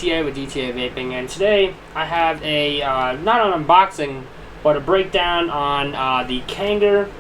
DTA with DTA Vaping, and today I have a not an unboxing but a breakdown on the Kanger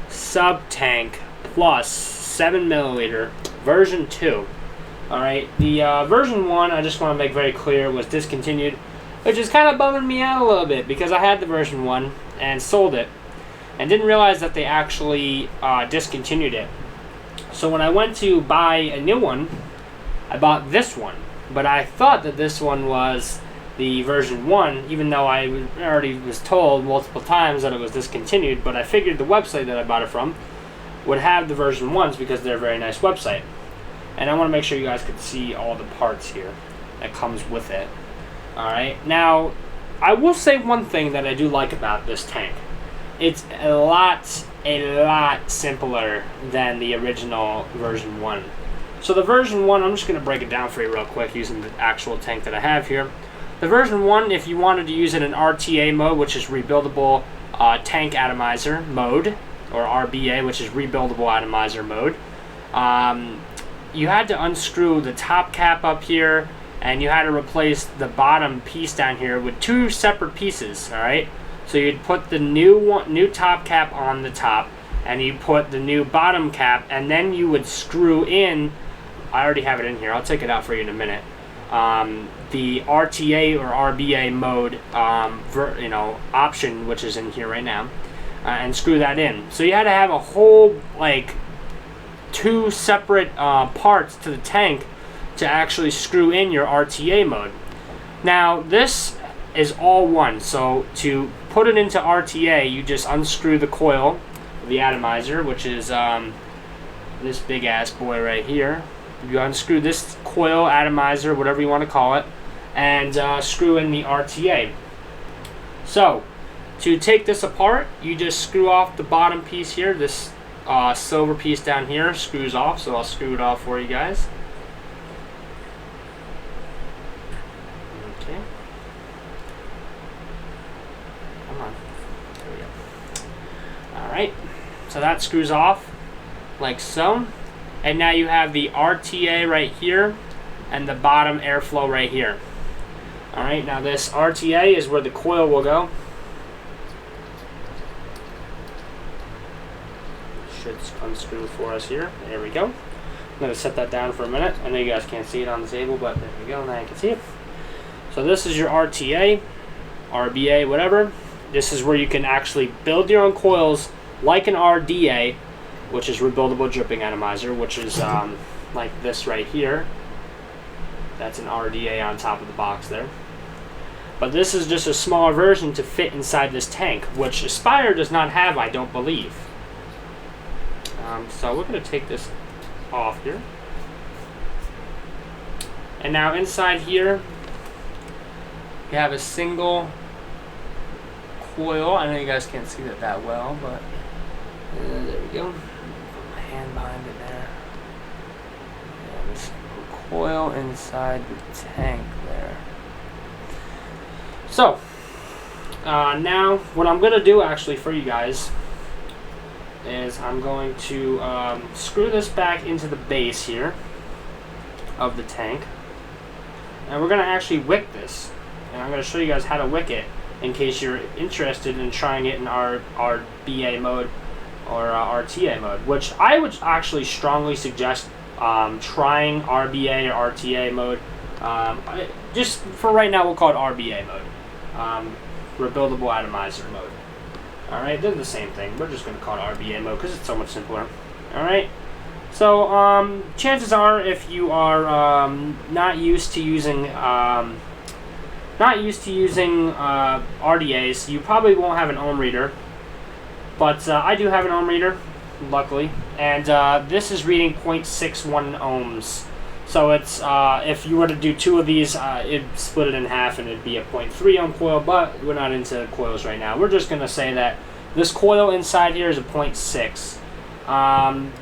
Subtank Plus 7 milliliter version 2. Alright, the version 1, I just want to make very clear, was discontinued, which is kind of bumming me out a little bit because I had the version 1 and sold it and didn't realize that they actually discontinued it. So when I went to buy a new one, I bought this one, but I thought that this one was the version 1, even though I already was told multiple times that it was discontinued, but I figured the website that I bought it from would have the version 1s because they're a very nice website. And I want to make sure you guys could see all the parts here that comes with it. Alright, now I will say one thing that I do like about this tank. It's a lot simpler than the original version 1. So the version 1, I'm just going to break it down for you real quick using the actual tank that I have here. The version 1, if you wanted to use it in RTA mode, which is rebuildable tank atomizer mode, or RBA, which is rebuildable atomizer mode, you had to unscrew the top cap up here, and you had to replace the bottom piece down here with two separate pieces. All right, so you'd put the new top cap on the top, and you put the new bottom cap, and then you would screw in. I already have it in here. I'll take it out for you in a minute. The RTA or RBA mode, option, which is in here right now, and screw that in. So you had to have a whole two separate parts to the tank to actually screw in your RTA mode. Now this is all one. So to put it into RTA, you just unscrew the coil of the atomizer, which is this big ass boy right here. You unscrew this coil, atomizer, whatever you want to call it, and screw in the RTA. So to take this apart, you just screw off the bottom piece here. This silver piece down here screws off, so I'll screw it off for you guys. Okay. Come on. There we go. Alright. So that screws off like so. And now you have the RTA right here and the bottom airflow right here. Alright, now this RTA is where the coil will go. Should unscrew for us here. There we go. I'm going to set that down for a minute. I know you guys can't see it on the table, but there we go. Now you can see it. So this is your RTA, RBA, whatever. This is where you can actually build your own coils like an RDA, which is rebuildable dripping atomizer, which is like this right here. That's an RDA on top of the box there. But this is just a smaller version to fit inside this tank, which Aspire does not have, I don't believe. So we're going to take this off here. And now inside here, you have a single coil. I know you guys can't see that well, but there we go. Put my hand behind it there. You have a single coil inside the tank there. So now what I'm going to do actually for you guys is I'm going to screw this back into the base here of the tank, and we're going to actually wick this, and I'm going to show you guys how to wick it in case you're interested in trying it in RBA mode or RTA mode, which I would actually strongly suggest trying RBA or RTA mode. Just for right now, we'll call it RBA mode, rebuildable atomizer mode. Alright, they're the same thing. We're just going to call it RBA mode because it's so much simpler. Alright, so chances are, if you are not used to using RDAs, you probably won't have an ohm reader. But I do have an ohm reader, luckily, and this is reading 0.61 ohms. So it's if you were to do two of these, it'd split it in half and it'd be a 0.3 ohm coil, but we're not into coils right now. We're just going to say that this coil inside here is a 0.6.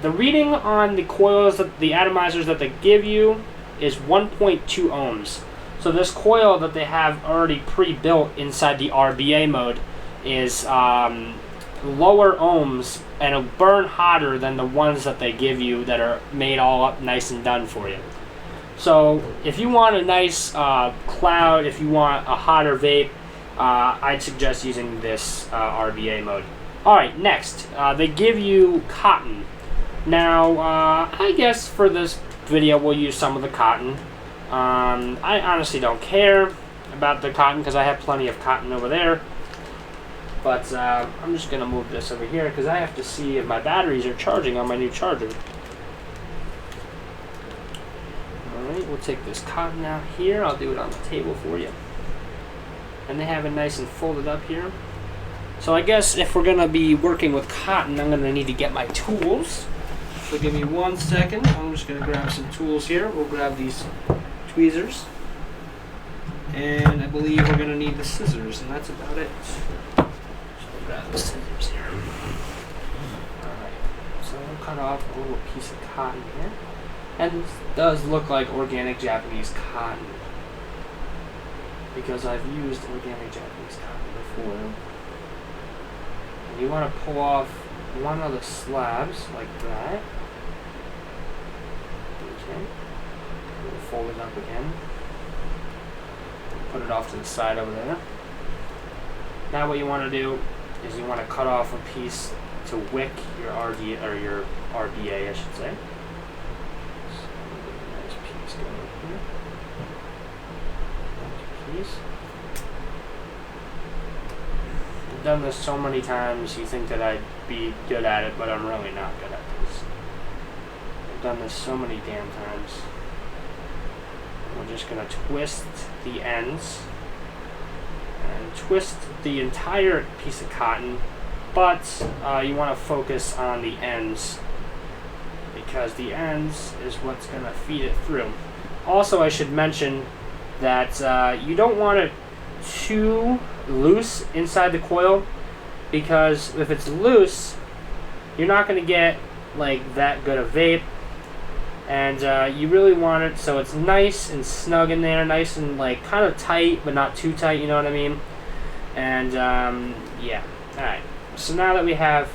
The reading on the coils, the atomizers that they give you, is 1.2 ohms. So this coil that they have already pre-built inside the RBA mode is lower ohms, and it'll burn hotter than the ones that they give you that are made all up nice and done for you. So if you want a nice cloud, if you want a hotter vape, I'd suggest using this RBA mode. Alright, next, they give you cotton. Now, I guess for this video we'll use some of the cotton. I honestly don't care about the cotton because I have plenty of cotton over there. But I'm just going to move this over here because I have to see if my batteries are charging on my new charger. Alright, we'll take this cotton out here. I'll do it on the table for you. And they have it nice and folded up here. So I guess if we're going to be working with cotton, I'm going to need to get my tools. So give me 1 second. I'm just going to grab some tools here. We'll grab these tweezers. And I believe we're going to need the scissors, and that's about it. So we'll grab the scissors here. Alright, so we'll cut off a little piece of cotton here. And this does look like organic Japanese cotton, because I've used organic Japanese cotton before. And you want to pull off one of the slabs like that. Okay. We'll fold it up again. Put it off to the side over there. Now what you want to do is you want to cut off a piece to wick your RBA, I should say. So get a nice piece going here. Nice piece. I've done this so many times, you think that I'd be good at it, but I'm really not good at this. I've done this so many damn times. We're just going to twist the ends and twist the entire piece of cotton, but you want to focus on the ends because the ends is what's going to feed it through. Also, I should mention that you don't want it too loose inside the coil, because if it's loose, you're not going to get like that good a vape. And you really want it so it's nice and snug in there, nice and like kind of tight, but not too tight, you know what I mean? And yeah, alright. So now that we have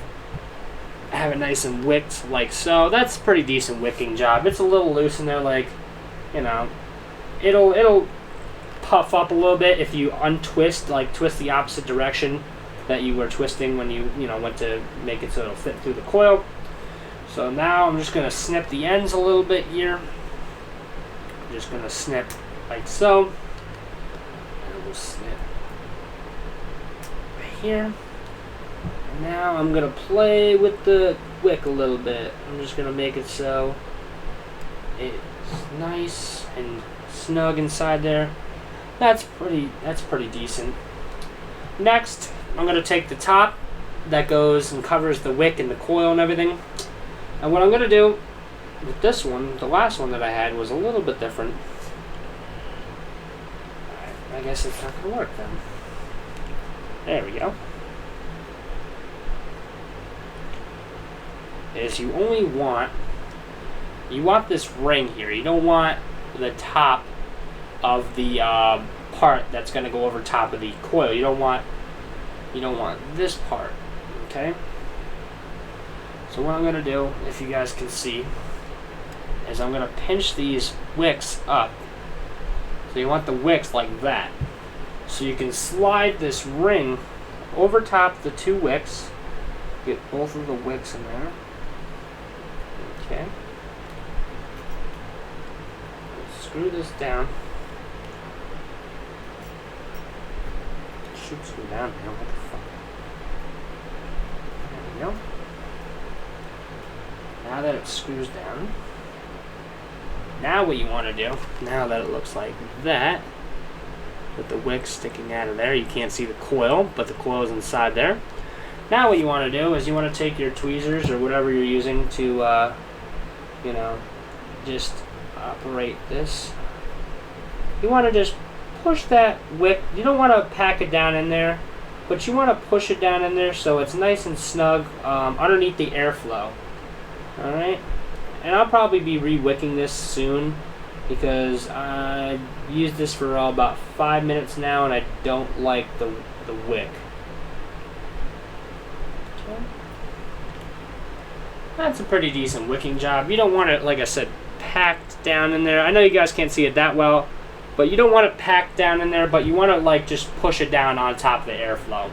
it nice and wicked like so, that's a pretty decent wicking job. It's a little loose in there, like, you know, it'll puff up a little bit if you untwist, like twist the opposite direction that you were twisting when you went to make it so it'll fit through the coil. So now I'm just going to snip the ends a little bit here. I'm just going to snip like so. And we'll snip right here. And now I'm going to play with the wick a little bit. I'm just going to make it so it's nice and snug inside there. That's pretty decent. Next, I'm going to take the top that goes and covers the wick and the coil and everything. And what I'm going to do with this one, the last one that I had, was a little bit different. Alright, I guess it's not going to work then. There we go. Is you want this ring here. You don't want the top of the part that's going to go over top of the coil. You don't want this part. Okay? So what I'm going to do, if you guys can see, is I'm going to pinch these wicks up. So you want the wicks like that. So you can slide this ring over top the two wicks. Get both of the wicks in there. Okay. Screw this down. Should screw down here. What the fuck? There we go. Now that it screws down, now what you want to do, now that it looks like that, with the wick sticking out of there, you can't see the coil, but the coil is inside there. Now what you want to do is you want to take your tweezers or whatever you're using to, just operate this. You want to just push that wick. You don't want to pack it down in there, but you want to push it down in there so it's nice and snug underneath the airflow. Alright, and I'll probably be re-wicking this soon because I've used this for about 5 minutes now and I don't like the wick. Okay. That's a pretty decent wicking job. You don't want to, like I said, packed down in there. I know you guys can't see it that well, but you don't want it packed down in there, but you want to like just push it down on top of the airflow.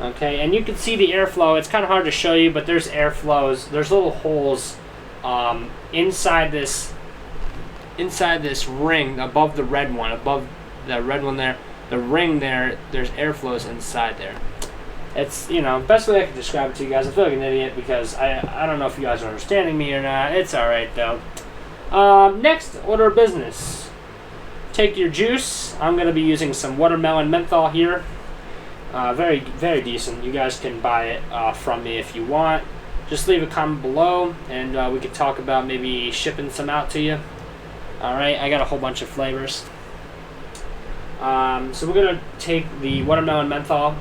Okay, and you can see the airflow. It's kind of hard to show you, but there's airflows. There's little holes inside this ring above the red one, above the red one there. The ring there, there's airflows inside there. It's, you know, best way I can describe it to you guys. I feel like an idiot because I don't know if you guys are understanding me or not. It's alright though. Next order of business. Take your juice. I'm going to be using some watermelon menthol here. Very, very decent. You guys can buy it from me if you want. Just leave a comment below and we could talk about maybe shipping some out to you. Alright, I got a whole bunch of flavors. So we're going to take the watermelon menthol.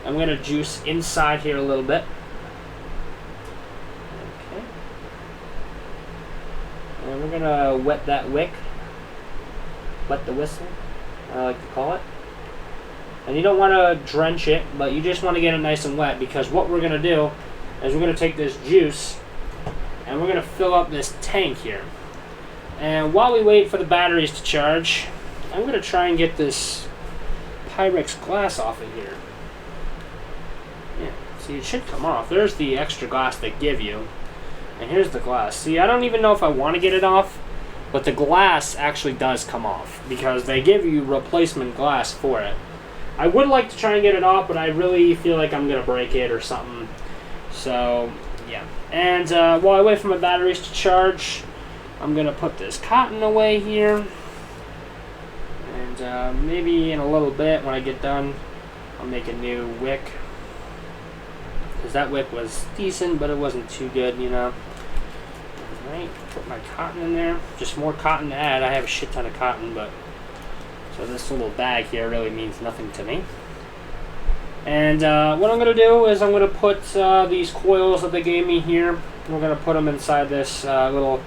I'm going to juice inside here a little bit. Okay. And we're going to wet that wick. Wet the whistle, I like to call it. And you don't want to drench it, but you just want to get it nice and wet, because what we're going to do is we're going to take this juice and we're going to fill up this tank here. And while we wait for the batteries to charge, I'm going to try and get this Pyrex glass off of here. Yeah, see, it should come off. There's the extra glass they give you. And here's the glass. See, I don't even know if I want to get it off, but the glass actually does come off because they give you replacement glass for it. I would like to try and get it off, but I really feel like I'm going to break it or something. So, yeah. And while I wait for my batteries to charge, I'm going to put this cotton away here. And maybe in a little bit when I get done, I'll make a new wick. Because that wick was decent, but it wasn't too good, you know. Alright, put my cotton in there. Just more cotton to add. I have a shit ton of cotton, but... So this little bag here really means nothing to me. And what I'm going to do is I'm going to put these coils that they gave me here. We're going to put them inside this little,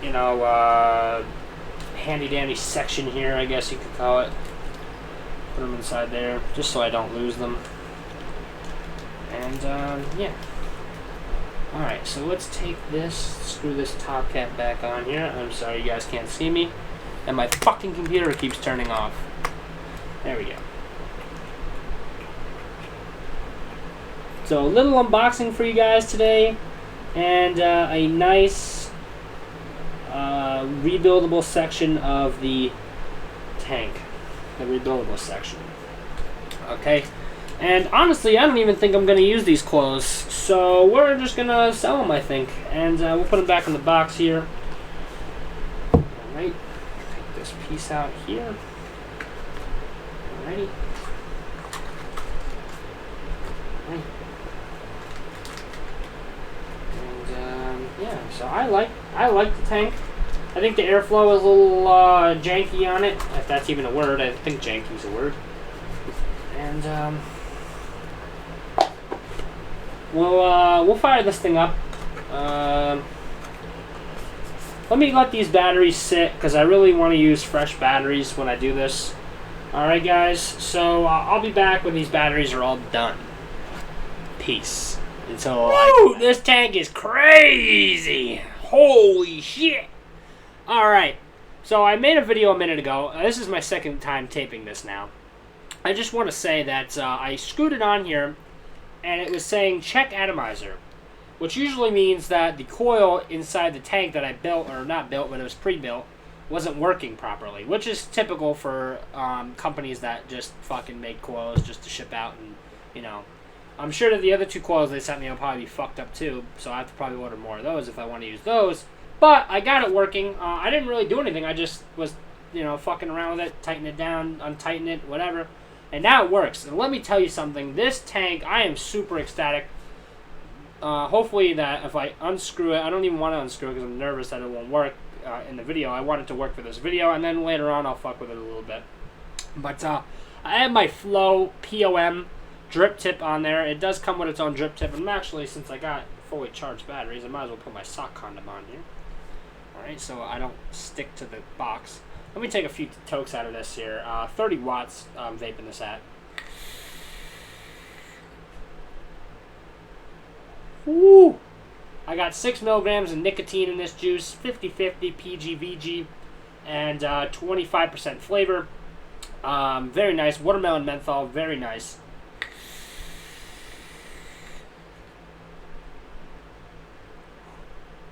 you know, handy-dandy section here, I guess you could call it. Put them inside there, just so I don't lose them. And, yeah. Alright, so let's take this, screw this top cap back on here. I'm sorry you guys can't see me. And my fucking computer keeps turning off. There we go. So, a little unboxing for you guys today. And a nice rebuildable section of the tank. The rebuildable section. Okay. And honestly, I don't even think I'm going to use these coils. So we're just going to sell them, I think. And we'll put them back in the box here. Alright. Take this piece out here. Alrighty. Alright. And yeah, so I like the tank. I think the airflow is a little janky on it, if that's even a word. I think janky's a word. And we'll fire this thing up. Let me let these batteries sit, because I really want to use fresh batteries when I do this. Alright guys, so I'll be back when these batteries are all done. Peace. Until Woo! This tank is crazy! Holy shit! Alright, so I made a video a minute ago. This is my second time taping this now. I just want to say that I screwed it on here, and it was saying check atomizer, which usually means that the coil inside the tank that I built, or not built, but it was pre-built, wasn't working properly, which is typical for companies that just fucking make coils just to ship out, and, you know, I'm sure that the other two coils they sent me will probably be fucked up too, so I have to probably order more of those if I want to use those. But I got it working. I didn't really do anything. I just was, you know, fucking around with it, tighten it down, untighten it, whatever. And now it works. And let me tell you something. This tank, I am super ecstatic. Hopefully that if I unscrew it, I don't even want to unscrew it because I'm nervous that it won't work in the video. I want it to work for this video, and then later on I'll fuck with it a little bit. But I have my Flow POM drip tip on there. It does come with its own drip tip. And actually, since I got fully charged batteries, I might as well put my sock condom on here. Alright, so I don't stick to the box. Let me take a few tokes out of this here. 30 watts I'm vaping this at. Woo! I got 6 milligrams of nicotine in this juice, 50/50 PG/VG, and 25% flavor. Very nice. Watermelon menthol, very nice.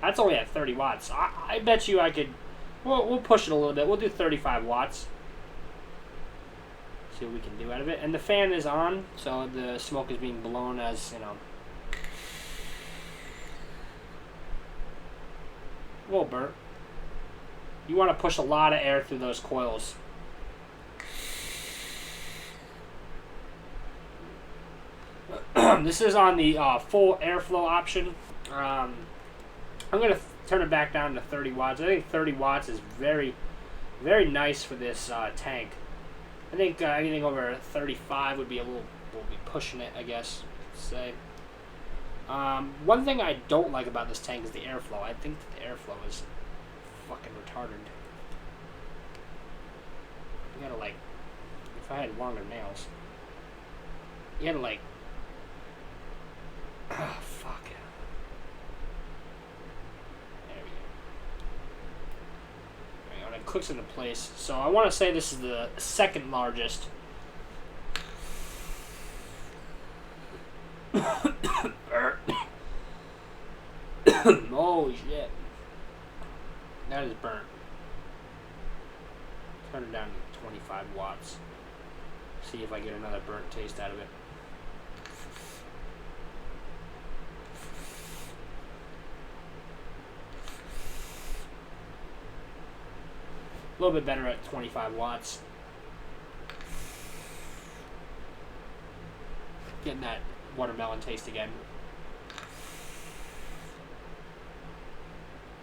That's only at 30 watts. I bet you I could... We'll push it a little bit. We'll do 35 watts. See what we can do out of it. And the fan is on, so the smoke is being blown as, you know... A little burnt. You want to push a lot of air through those coils. This is on the full airflow option. I'm going to turn it back down to 30 watts. I think 30 watts is very, very nice for this tank. I think anything over 35 would be we'll be pushing it, I guess, say. One thing I don't like about this tank is the airflow. I think that the airflow is fucking retarded. You gotta, like, if I had longer nails, you gotta, like, oh, fuck. There we go. And it clicks into place. So I want to say this is the second largest. Holy shit. That is burnt. Turn it down to 25 watts. See if I get another burnt taste out of it. A little bit better at 25 watts. Getting that watermelon taste again.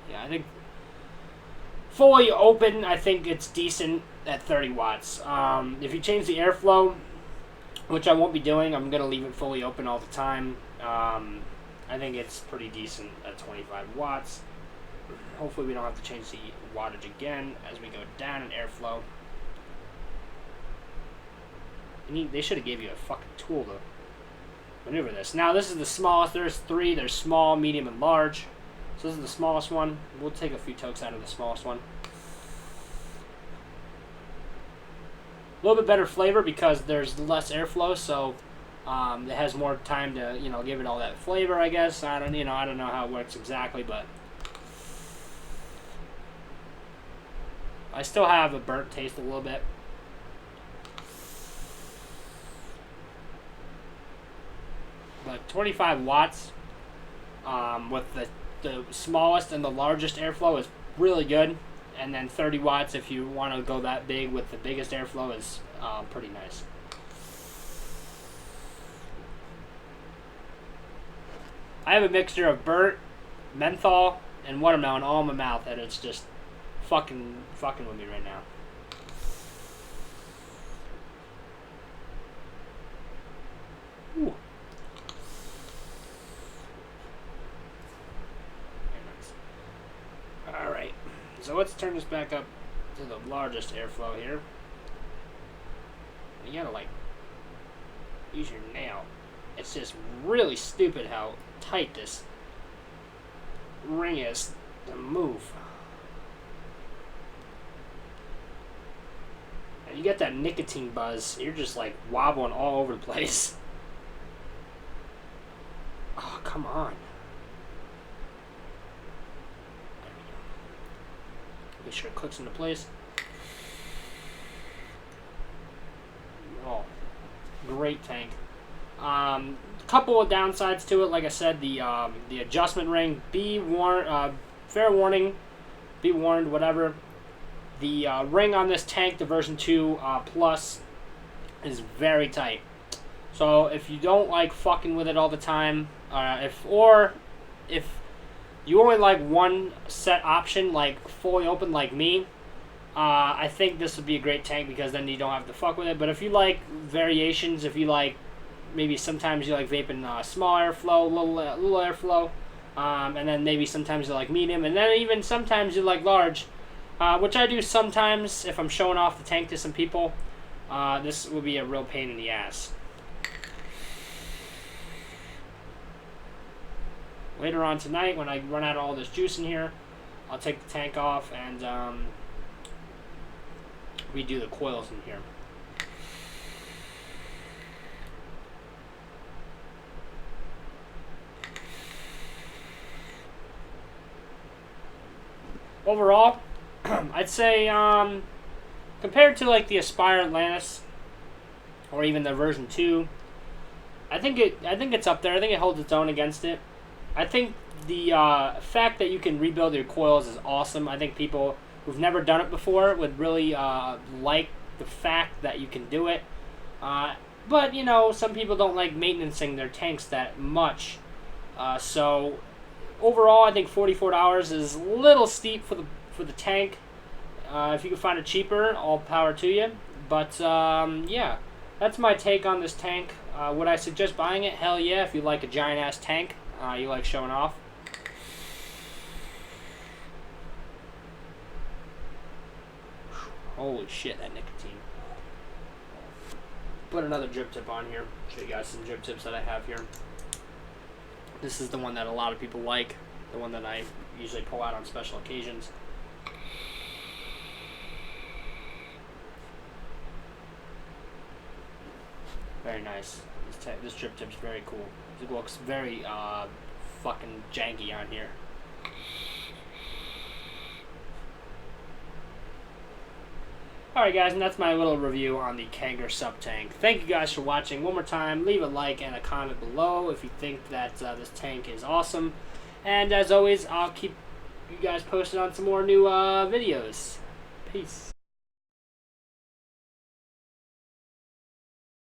Yeah, I think fully open, I think it's decent at 30 watts. If you change the airflow, which I won't be doing, I'm going to leave it fully open all the time. I think it's pretty decent at 25 watts. Hopefully we don't have to change the wattage again as we go down in airflow. They should have gave you a fucking tool to maneuver this. Now this is the smallest. There's 3. There's small, medium, and large. So this is the smallest one. We'll take a few tokes out of the smallest one. A little bit better flavor because there's less airflow, so it has more time to, you know, give it all that flavor, I guess. I don't know how it works exactly, but I still have a burnt taste a little bit. But 25 watts with the smallest and the largest airflow is really good. And then 30 watts if you want to go that big with the biggest airflow is pretty nice. I have a mixture of burnt, menthol, and watermelon all in my mouth, and it's just fucking with me right now. Ooh. Alright, so let's turn this back up to the largest airflow here. You gotta, like, use your nail. It's just really stupid how tight this ring is to move. And you get that nicotine buzz. You're just, like, wobbling all over the place. Oh, come on. Make sure it clicks into place. Oh, great tank. Couple of downsides to it. Like I said, the adjustment ring. Fair warning. Be warned. Whatever. The ring on this tank, the version 2 Plus, is very tight. So if you don't like fucking with it all the time, if you only like one set option, like fully open like me, I think this would be a great tank because then you don't have to fuck with it. But if you like variations, if you like, maybe sometimes you like vaping small airflow, little airflow, and then maybe sometimes you like medium, and then even sometimes you like large, which I do sometimes if I'm showing off the tank to some people, this will be a real pain in the ass. later on tonight, when I run out of all this juice in here, I'll take the tank off and redo the coils in here. Overall, I'd say compared to like the Aspire Atlantis or even the version 2, I think it's up there. I think it holds its own against it. I think the fact that you can rebuild your coils is awesome. I think people who've never done it before would really like the fact that you can do it. But you know, some people don't like maintaining their tanks that much. So overall, I think $44 is a little steep for the tank. If you can find it cheaper, all power to you. But yeah, that's my take on this tank. Would I suggest buying it? Hell yeah, if you like a giant ass tank, you like showing off. Holy shit, that nicotine. Put another drip tip on here. Show you guys some drip tips that I have here. This is the one that a lot of people like. The one that I usually pull out on special occasions. Very nice. This drip tip's very cool. It looks very fucking janky on here. Alright guys, and that's my little review on the Kanger Subtank. Thank you guys for watching. One more time, leave a like and a comment below if you think that this tank is awesome. And as always, I'll keep you guys posted on some more new videos. Peace.